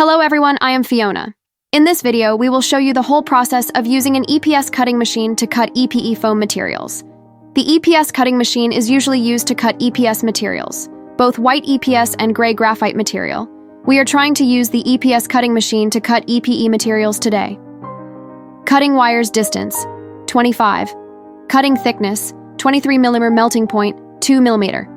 Hello everyone, I am Fiona. In this video, we will show you the whole process of using an EPS cutting machine to cut EPE foam materials. The EPS cutting machine is usually used to cut EPS materials, both white EPS and gray graphite material. We are trying to use the EPS cutting machine to cut EPE materials today. Cutting wires distance, 25. Cutting thickness, 23 mm melting point, 2 mm.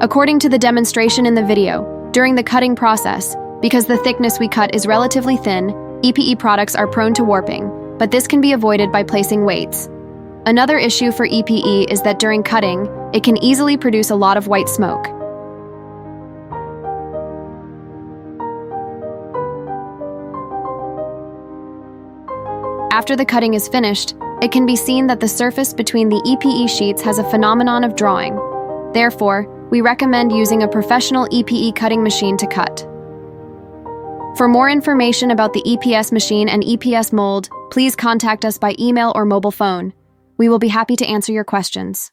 According to the demonstration in the video, during the cutting process, because the thickness we cut is relatively thin, EPE products are prone to warping, but this can be avoided by placing weights. Another issue for EPE is that during cutting, it can easily produce a lot of white smoke. After the cutting is finished, it can be seen that the surface between the EPE sheets has a phenomenon of drawing. Therefore, we recommend using a professional EPE cutting machine to cut. For more information about the EPS machine and EPS mold, please contact us by email or mobile phone. We will be happy to answer your questions.